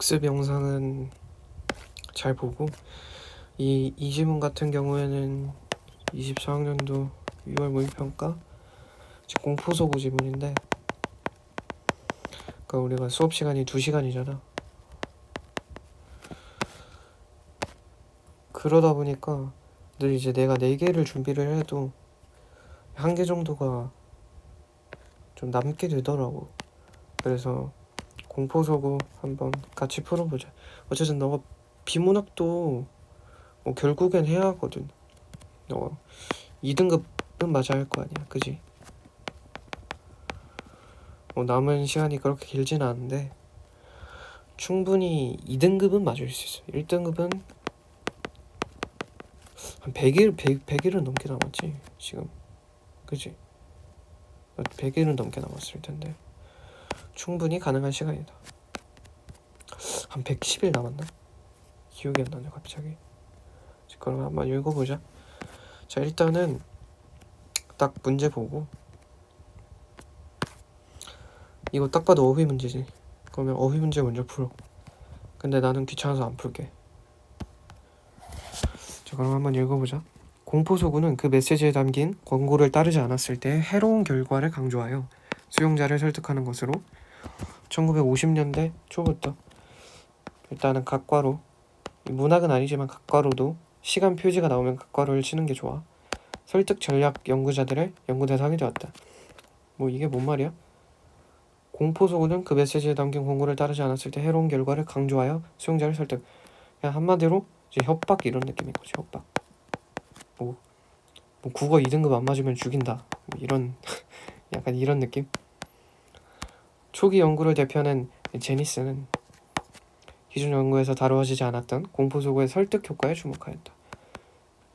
복습 영상은 잘 보고 이 지문 같은 경우에는 24학년도 6월 모의평가 공포소고 지문인데, 그러니까 우리가 수업 시간이 2시간이잖아. 그러다 보니까 늘 이제 내가 4개를 준비를 해도 1개 정도가 좀 남게 되더라고. 그래서 공포소고 한번 같이 풀어보자. 어쨌든 너가 비문학도 뭐 결국엔 해야 하거든. 너 2등급은 맞아야 할 거 아니야, 그지? 남은 시간이 그렇게 길진 않은데 충분히 2등급은 맞을 수 있어. 1등급은 한 100일은 넘게 남았지 지금, 그지? 100일은 넘게 남았을 텐데 충분히 가능한 시간이다. 한 110일 남았나? 기억이 안 나네 갑자기. 그럼 한번 읽어보자. 자, 일단은 딱 문제 보고, 이거 딱 봐도 어휘 문제지. 그러면 어휘 문제 먼저 풀어. 근데 나는 귀찮아서 안 풀게. 자, 그럼 한번 읽어보자. 공포소구는 그 메시지에 담긴 권고를 따르지 않았을 때 해로운 결과를 강조하여 수용자를 설득하는 것으로 1950년대 초부터 일단은 각과로, 문학은 아니지만 각과로도 시간 표지가 나오면 각과로를 치는 게 좋아. 설득 전략 연구자들의 연구 대상이 되었다. 뭐 이게 뭔 말이야? 공포소구는 그 메시지에 담긴 권고를 따르지 않았을 때 해로운 결과를 강조하여 수용자를 설득. 그냥 한마디로 이제 협박 이런 느낌인 거지. 협박. 뭐 국어 2등급 안 맞으면 죽인다. 뭐 이런 약간 이런 느낌. 초기 연구를 대표하는 제니스는 기존 연구에서 다루어지지 않았던 공포소구의 설득 효과에 주목하였다.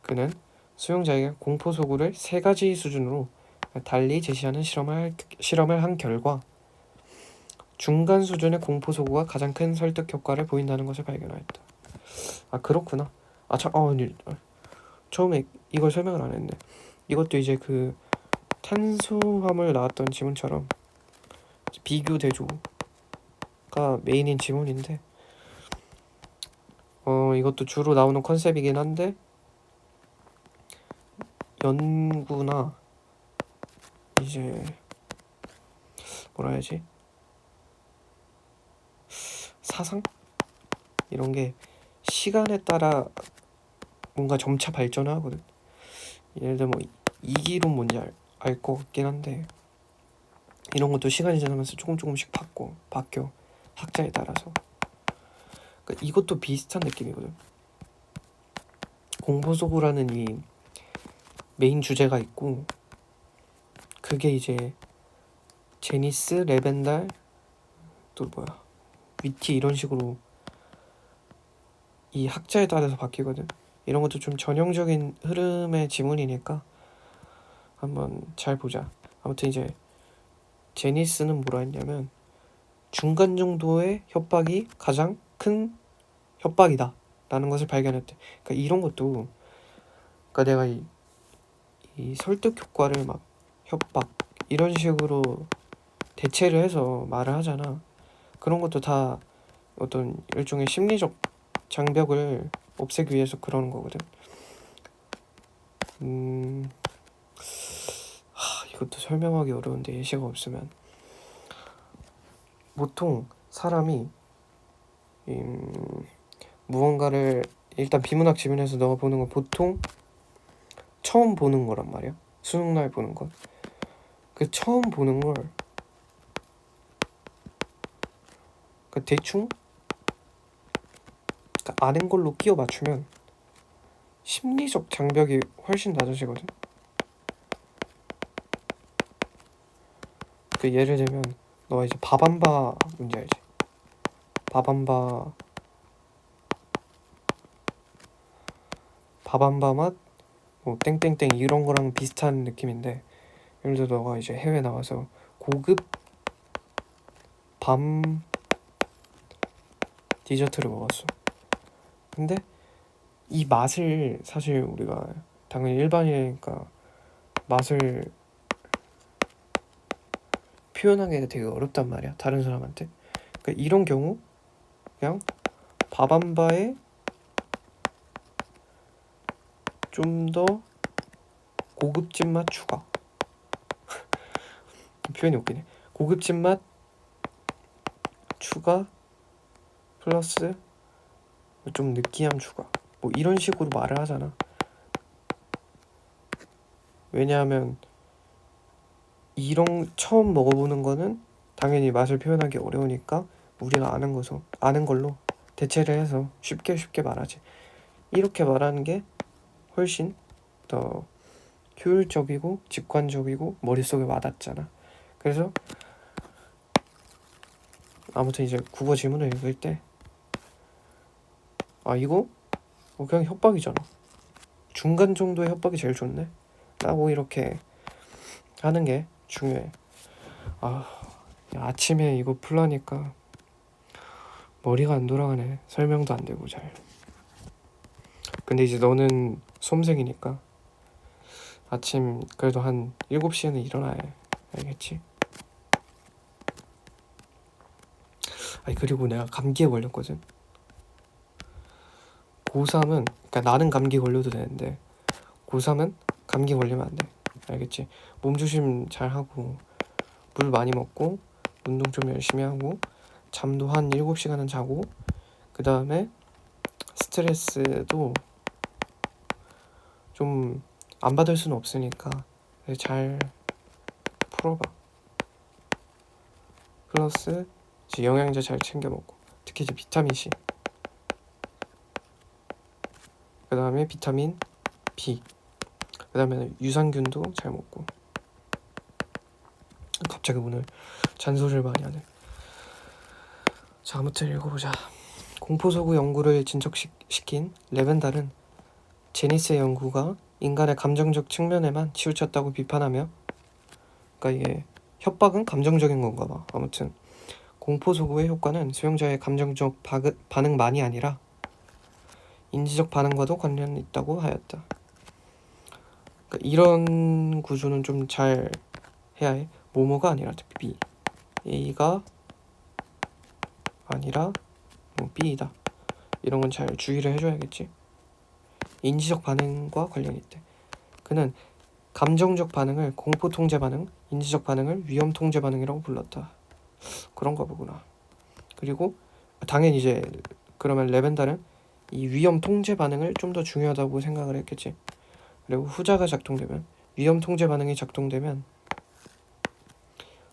그는 수용자에게 공포소구를 3가지 수준으로 달리 제시하는 실험을 한 결과 중간 수준의 공포소구가 가장 큰 설득 효과를 보인다는 것을 발견하였다. 아, 그렇구나. 처음에 이걸 설명을 안 했네. 이것도 이제 그 탄수화물 나왔던 지문처럼 비교 대조가 메인인 지문인데, 이것도 주로 나오는 컨셉이긴 한데 연구나 이제 뭐라 해야지, 사상 이런 게 시간에 따라 뭔가 점차 발전하거든. 예를 들면 뭐 이기론 뭔지 알 것 같긴 한데, 이런 것도 시간이 지나면서 조금씩 바뀌어 학자에 따라서. 그러니까 이것도 비슷한 느낌이거든. 공포소구라는 이 메인 주제가 있고, 그게 이제 제니스, 레벤달, 또 위티 이런 식으로 이 학자에 따라서 바뀌거든. 이런 것도 좀 전형적인 흐름의 지문이니까 한번 잘 보자. 아무튼 이제 제니스는 뭐라 했냐면 중간 정도의 협박이 가장 큰 협박이다 라는 것을 발견했대. 그러니까 이런 것도, 그러니까 내가 이 설득 효과를 막 협박 이런 식으로 대체를 해서 말을 하잖아. 그런 것도 다 어떤 일종의 심리적 장벽을 없애기 위해서 그러는 거거든. 이것도 설명하기 어려운데 예시가 없으면. 보통 사람이 무언가를, 일단 비문학 지문에서 너가 보는 건 보통 처음 보는 거란 말이야. 수능날 보는 건. 그 처음 보는 걸 대충 아는 걸로 끼워 맞추면 심리적 장벽이 훨씬 낮아지거든. 그 예를 들면 너가 이제 바밤바 뭔지 알지? 바밤바 맛 뭐 땡땡땡 이런 거랑 비슷한 느낌인데, 예를 들어 너가 이제 해외 나와서 고급 밤 디저트를 먹었어. 근데 이 맛을 사실 우리가 당연히 일반이니까 맛을 표현하기가 되게 어렵단 말이야, 다른 사람한테. 그러니까 이런 경우 그냥 밥한바에 좀 더 고급진 맛 추가. 표현이 웃기네. 고급진 맛 추가 플러스 좀 느끼함 추가. 뭐 이런 식으로 말을 하잖아. 왜냐하면 이런 처음 먹어보는 거는 당연히 맛을 표현하기 어려우니까 우리가 아는 걸로 대체를 해서 쉽게 말하지. 이렇게 말하는 게 훨씬 더 효율적이고 직관적이고 머릿속에 와닿잖아. 그래서 아무튼 이제 국어 지문을 읽을 때 이거 그냥 협박이잖아. 중간 정도의 협박이 제일 좋네 라고 이렇게 하는 게 중요해. 아침에 이거 풀라니까 머리가 안 돌아가네. 설명도 안 되고 잘. 근데 이제 너는 수험생이니까 아침 그래도 한 7시에는 일어나야 해. 알겠지? 그리고 내가 감기에 걸렸거든. 고3은 그러니까 나는 감기 걸려도 되는데 고3은 감기 걸리면 안 돼. 알겠지? 몸조심 잘 하고 물 많이 먹고 운동 좀 열심히 하고 잠도 한 7시간은 자고 그 다음에 스트레스도 좀 안 받을 수는 없으니까 잘 풀어봐. 플러스 이제 영양제 잘 챙겨 먹고 특히 이제 비타민C 그 다음에 비타민 B 그 다음에 유산균도 잘 먹고. 갑자기 오늘 잔소리를 많이 하네. 자, 아무튼 읽어보자. 공포소구 연구를 진척시킨 레벤달은 제니스의 연구가 인간의 감정적 측면에만 치우쳤다고 비판하며, 그러니까 이게 협박은 감정적인 건가 봐. 아무튼 공포소구의 효과는 수용자의 감정적 반응만이 아니라 인지적 반응과도 관련이 있다고 하였다. 그러니까 이런 구조는 좀 잘 해야 해. 뭐뭐가 아니라 B, A가 아니라 B이다. 이런 건 잘 주의를 해줘야겠지. 인지적 반응과 관련이 있대. 그는 감정적 반응을 공포 통제 반응, 인지적 반응을 위험 통제 반응이라고 불렀다. 그런가 보구나. 그리고 당연히 이제 그러면 레벤달은 이 위험 통제 반응을 좀 더 중요하다고 생각을 했겠지. 그리고 후자가 작동되면, 위험 통제 반응이 작동되면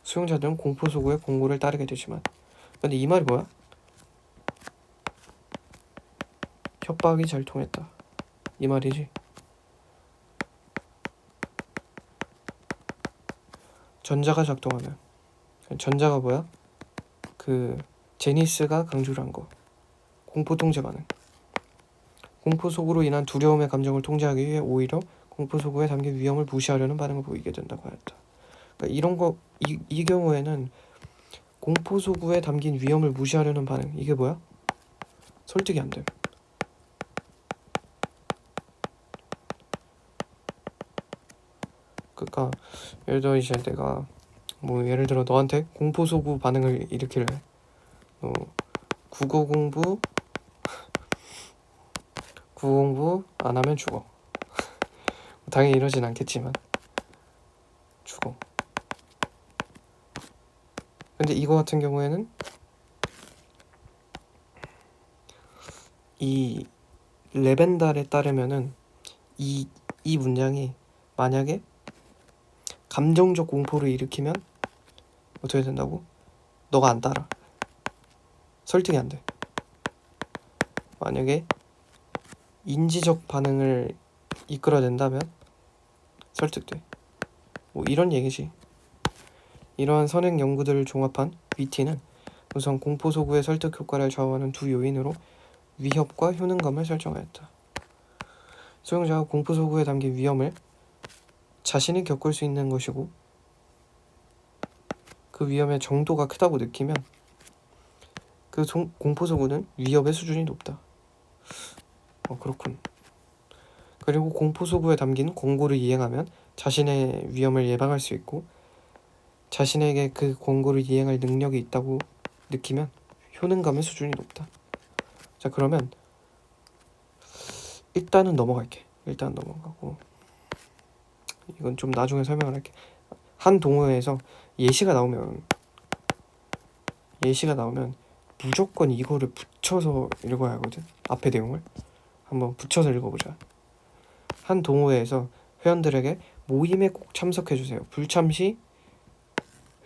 수용자들은 공포 소구의 공고를 따르게 되지만, 근데 이 말이 뭐야? 협박이 잘 통했다 이 말이지. 전자가 작동하면, 전자가 뭐야? 그 제니스가 강조를 한 거. 공포 통제 반응. 공포 소구로 인한 두려움의 감정을 통제하기 위해 오히려 공포 소구에 담긴 위험을 무시하려는 반응을 보이게 된다고 하였다. 그러니까 이런 거, 이 경우에는 공포 소구에 담긴 위험을 무시하려는 반응, 이게 뭐야? 설득이 안 돼. 그러니까 예를 들어 너한테 공포 소구 반응을 일으키래. 국어 공부 안 하면 죽어. 당연히 이러진 않겠지만 죽어. 근데 이거 같은 경우에는 이 레벤달에 따르면은 이 문장이 만약에 감정적 공포를 일으키면 어떻게 된다고? 너가 안 따라. 설득이 안 돼. 만약에 인지적 반응을 이끌어낸다면 설득돼. 뭐 이런 얘기지. 이러한 선행 연구들을 종합한 위티는 우선 공포 소구의 설득 효과를 좌우하는 두 요인으로 위협과 효능감을 설정하였다. 수용자가 공포 소구에 담긴 위험을 자신이 겪을 수 있는 것이고 그 위험의 정도가 크다고 느끼면 그 공포 소구는 위협의 수준이 높다. 그렇군. 그리고 공포 소구에 담긴 권고를 이행하면 자신의 위험을 예방할 수 있고 자신에게 그 권고를 이행할 능력이 있다고 느끼면 효능감의 수준이 높다. 자, 그러면 일단은 넘어갈게. 일단 넘어가고 이건 좀 나중에 설명을 할게. 한 동호회에서 예시가 나오면 무조건 이거를 붙여서 읽어야 하거든. 앞에 내용을 한번 붙여서 읽어보자. 한 동호회에서 회원들에게 모임에 꼭 참석해주세요. 불참 시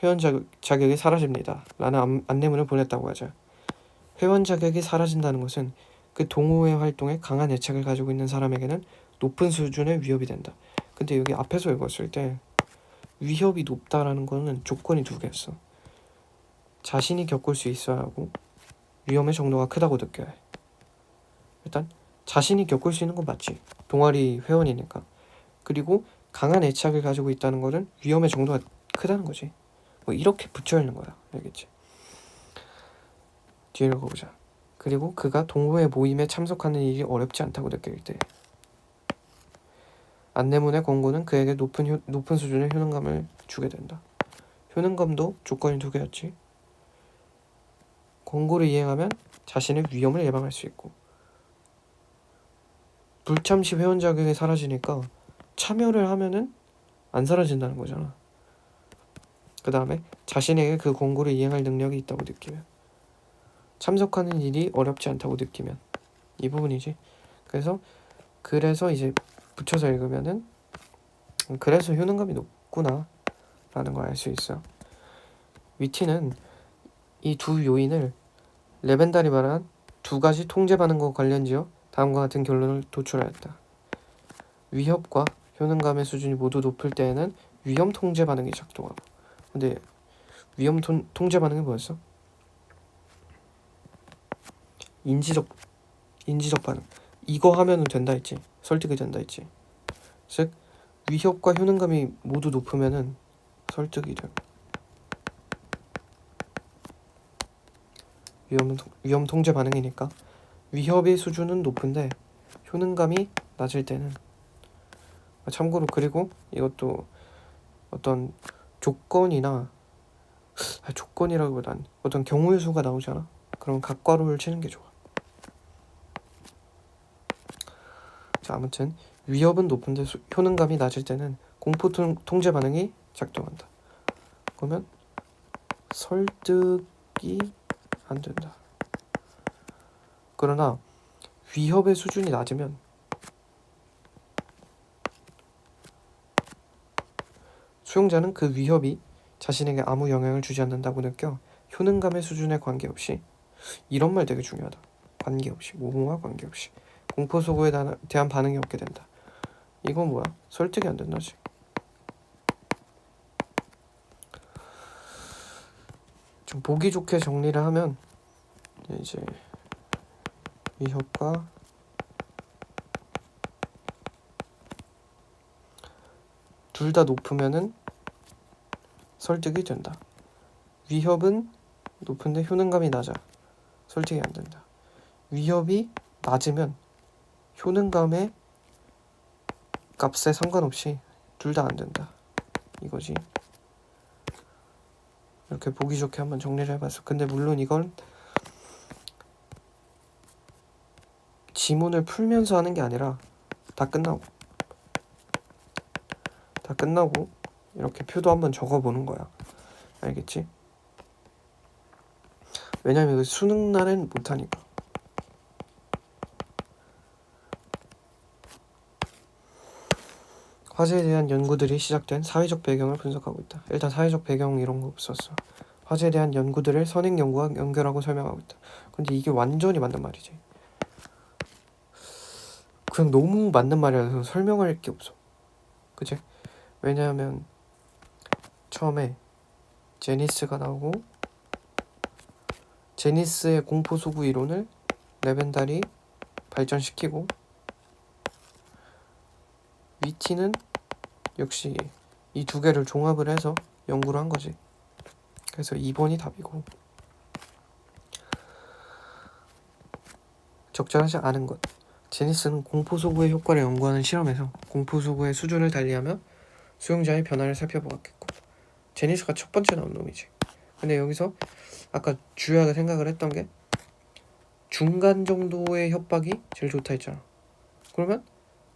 회원 자격이 사라집니다. 라는 안내문을 보냈다고 하자. 회원 자격이 사라진다는 것은 그 동호회 활동에 강한 애착을 가지고 있는 사람에게는 높은 수준의 위협이 된다. 근데 여기 앞에서 읽었을 때 위협이 높다라는 거는 조건이 두 개였어. 자신이 겪을 수 있어야 하고 위험의 정도가 크다고 느껴야 해. 일단 자신이 겪을 수 있는 건 맞지. 동아리 회원이니까. 그리고 강한 애착을 가지고 있다는 거는 위험의 정도가 크다는 거지. 뭐 이렇게 붙여 있는 거야. 알겠지? 뒤에 읽어보자. 그리고 그가 동호회 모임에 참석하는 일이 어렵지 않다고 느낄 때 안내문의 권고는 그에게 높은 수준의 효능감을 주게 된다. 효능감도 조건이 두 개였지. 권고를 이행하면 자신의 위험을 예방할 수 있고 불참 시 회원 자격이 사라지니까 참여를 하면은 안 사라진다는 거잖아. 그 다음에 자신에게 그 권고를 이행할 능력이 있다고 느끼면 참석하는 일이 어렵지 않다고 느끼면 이 부분이지. 그래서 이제 붙여서 읽으면은 그래서 효능감이 높구나 라는 걸 알 수 있어. 위티는 이 두 요인을 레벤달이 말한 두 가지 통제 반응과 관련지어 다음과 같은 결론을 도출하였다. 위협과 효능감의 수준이 모두 높을 때에는 위험 통제 반응이 작동하고. 근데 위험 통제 반응이 뭐였어? 인지적 반응. 이거 하면은 된다 했지. 설득이 된다 했지. 즉 위협과 효능감이 모두 높으면은 설득이 돼. 위험 통제 반응이니까 위협의 수준은 높은데 효능감이 낮을 때는 참고로 그리고 이것도 어떤 조건이라기보단 어떤 경우의 수가 나오잖아. 그럼 각괄호를 치는 게 좋아. 자, 아무튼 위협은 높은데 효능감이 낮을 때는 공포 통제 반응이 작동한다. 그러면 설득이 안 된다. 그러나 위협의 수준이 낮으면 수용자는 그 위협이 자신에게 아무 영향을 주지 않는다고 느껴 효능감의 수준에 관계없이 이런 말 되게 중요하다. 관계없이 모호와 관계없이 공포 소고에 대한 반응이 없게 된다. 이건 뭐야? 설득이 안 된다지. 좀 보기 좋게 정리를 하면 이제 위협과 둘 다 높으면은 설득이 된다. 위협은 높은데 효능감이 낮아. 설득이 안 된다. 위협이 낮으면 효능감의 값에 상관없이 둘 다 안 된다. 이거지. 이렇게 보기 좋게 한번 정리를 해봤어. 근데 물론 이건 지문을 풀면서 하는 게 아니라 다 끝나고 이렇게 표도 한번 적어보는 거야. 알겠지? 왜냐면 이거 수능 날은 못하니까. 화재에 대한 연구들이 시작된 사회적 배경을 분석하고 있다. 일단 사회적 배경 이런 거 없었어. 화재에 대한 연구들을 선행 연구와 연결하고 설명하고 있다. 근데 이게 완전히 맞는 말이지. 그냥 너무 맞는 말이라서 설명할 게 없어. 그치? 왜냐하면 처음에 제니스가 나오고 제니스의 공포소구 이론을 레벤달이 발전시키고 위티는 역시 이 두 개를 종합을 해서 연구를 한 거지. 그래서 2번이 답이고 적절하지 않은 것. 제니스는 공포소구의 효과를 연구하는 실험에서 공포소구의 수준을 달리하며 수용자의 변화를 살펴보았겠고 제니스가 첫 번째 나온 놈이지. 근데 여기서 아까 주야가 생각을 했던 게 중간 정도의 협박이 제일 좋다 했잖아. 그러면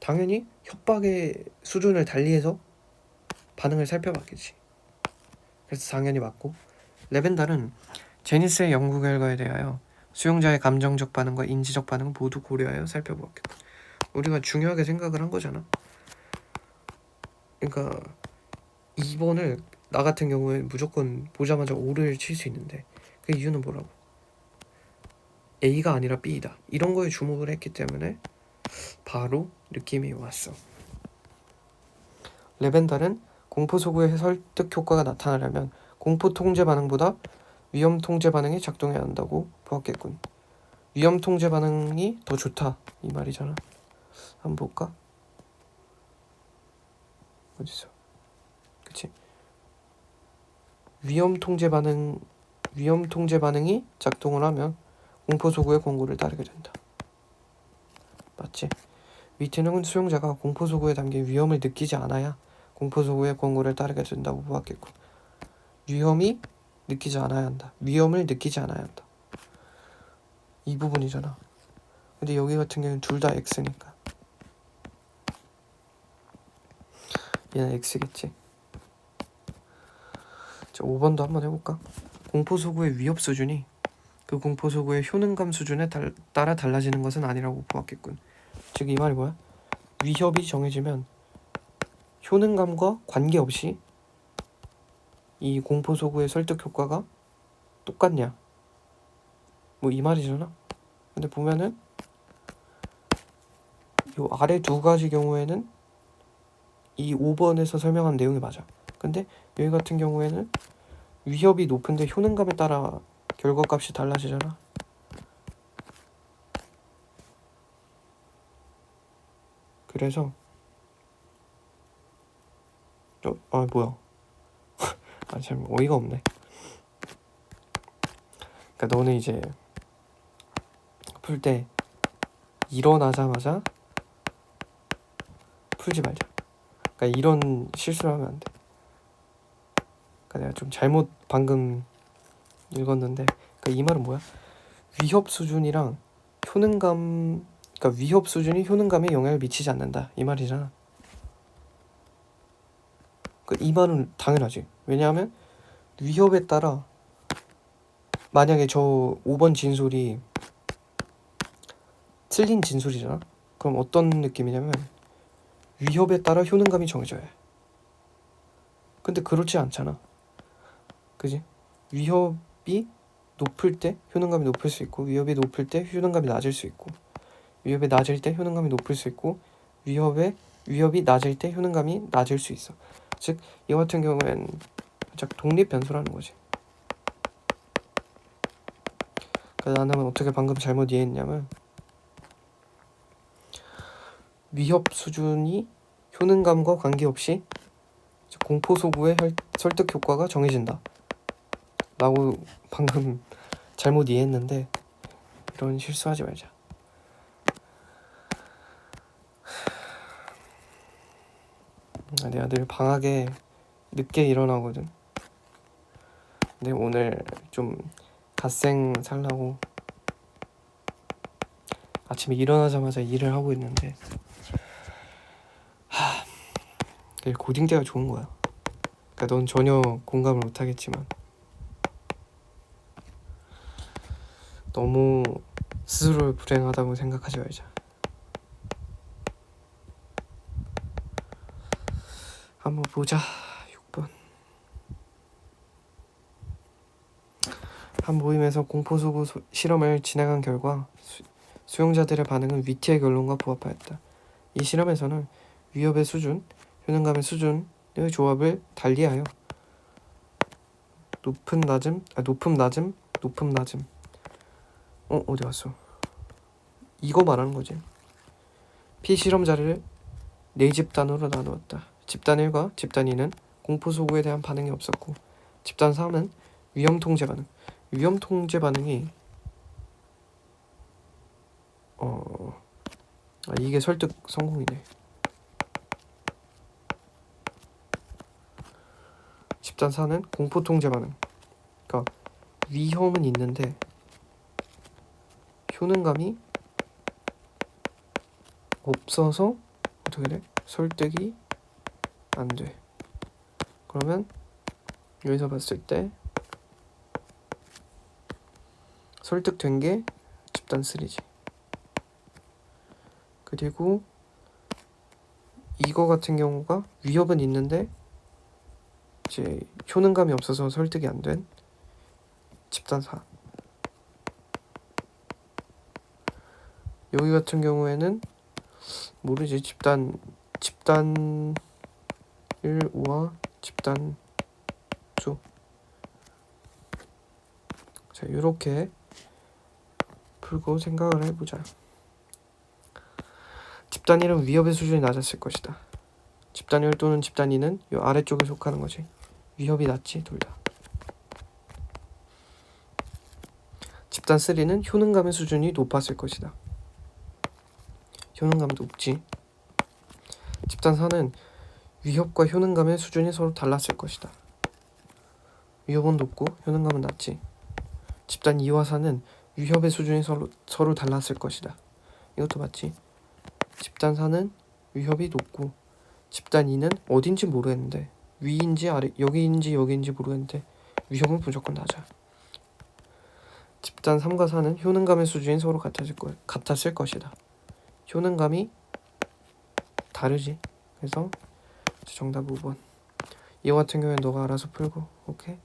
당연히 협박의 수준을 달리해서 반응을 살펴봤겠지. 그래서 당연히 맞고, 레벤달은 제니스의 연구 결과에 대하여 수용자의 감정적 반응과 인지적 반응을 모두 고려하여 살펴보았겠고, 우리가 중요하게 생각을 한 거잖아. 그러니까 2번을 나 같은 경우에 무조건 보자마자 O를 칠 수 있는데, 그 이유는 뭐라고? A가 아니라 B이다, 이런 거에 주목을 했기 때문에 바로 느낌이 왔어. 레벤달은 공포 소구의 설득 효과가 나타나려면 공포 통제 반응보다 위험 통제 반응이 작동해야 한다고 보았겠군. 위험 통제 반응이 더 좋다 이 말이잖아. 한번 볼까? 어디서? 그치? 위험 통제 반응이 작동을 하면 공포 소구의 권고를 따르게 된다. 맞지? 위트는 수용자가 공포 소구에 담긴 위험을 느끼지 않아야 공포 소구의 권고를 따르게 된다고 보았겠고, 위험을 느끼지 않아야 한다. 이 부분이잖아. 근데 여기 같은 경우는 둘 다 X니까 얘는 X겠지. 자, 5번도 한번 해볼까? 공포 소구의 위협 수준이 그 공포 소구의 효능감 수준에 따라 달라지는 것은 아니라고 보았겠군. 즉 이 말이 뭐야? 위협이 정해지면 효능감과 관계없이 이 공포 소구의 설득 효과가 똑같냐, 뭐 이 말이잖아. 근데 보면은 요 아래 두 가지 경우에는 이 5번에서 설명한 내용이 맞아. 근데 여기 같은 경우에는 위협이 높은데 효능감에 따라 결과값이 달라지잖아. 그래서 뭐야 참 어이가 없네. 그러니까 너는 이제 풀 때 일어나자마자 풀지 말자. 그러니까 이런 실수를 하면 안 돼. 그러니까 내가 좀 잘못 방금 읽었는데, 그러니까 이 말은 뭐야? 위협 수준이랑 효능감, 그러니까 위협 수준이 효능감에 영향을 미치지 않는다 이 말이잖아. 그러니까 이 말은 당연하지. 왜냐하면 위협에 따라 만약에 저 5번 진술이 틀린 진술이잖아. 그럼 어떤 느낌이냐면 위협에 따라 효능감이 정해져야 해. 근데 그렇지 않잖아. 그지? 위협이 높을 때 효능감이 높을 수 있고, 위협이 높을 때 효능감이 낮을 수 있고, 위협이 낮을 때 효능감이 높을 수 있고, 위협이 낮을 때 효능감이 낮을 수 있어. 즉 이 같은 경우엔 살짝 독립 변수라는 거지. 그래서 나는 어떻게 방금 잘못 이해했냐면, 위협 수준이 효능감과 관계없이 공포 소구의 설득 효과가 정해진다 라고 방금 잘못 이해했는데, 이런 실수하지 말자. 내가 늘 방학에 늦게 일어나거든. 근데 오늘 좀 갓생 살라고 아침에 일어나자마자 일을 하고 있는데, 고딩 때가 좋은 거야. 그러니까 넌 전혀 공감을 못하겠지만 너무 스스로를 불행하다고 생각하지 말자. 한번 보자. 6번. 한 모임에서 공포소구 실험을 진행한 결과 수용자들의 반응은 위티의 결론과 부합하였다. 이 실험에서는 위협의 수준, 효능감의 수준의 조합을 달리하여 높음 낮음 어디 갔어? 이거 말하는 거지. 피실험자를 4집단으로 나누었다. 집단 1과 집단 2는 공포소구에 대한 반응이 없었고, 집단 3은 위험통제 반응. 위험통제 반응이 이게 설득 성공이네. 집단 4는 공포통제 반응. 그러니까 위험은 있는데 효능감이 없어서 어떻게 돼? 설득이 안 돼. 그러면 여기서 봤을 때 설득된 게 집단 3지. 그리고 이거 같은 경우가 위협은 있는데 이제 효능감이 없어서 설득이 안 된 집단 4. 여기 같은 경우에는 모르지. 집단 1, 5와 집단 수. 자, 이렇게 풀고 생각을 해보자. 집단 1은 위협의 수준이 낮았을 것이다. 집단 1 또는 집단 2는 이 아래쪽에 속하는 거지. 위협이 낮지, 둘 다. 집단 3는 효능감의 수준이 높았을 것이다. 효능감도 높지. 집단 4는 위협과 효능감의 수준이 서로 달랐을 것이다. 위협은 높고 효능감은 낮지. 집단 2와 4는 위협의 수준이 서로 달랐을 것이다. 이것도 맞지. 집단 4는 위협이 높고 집단 2는 어딘지 모르겠는데 위인지 아래 여기인지 여기인지 모르겠는데 위협은 무조건 낮아. 집단 3과 4는 효능감의 수준이 서로 같았을 것이다. 효능감이 다르지. 그래서 정답 5번. 이거 같은 경우에 너가 알아서 풀고. 오케이?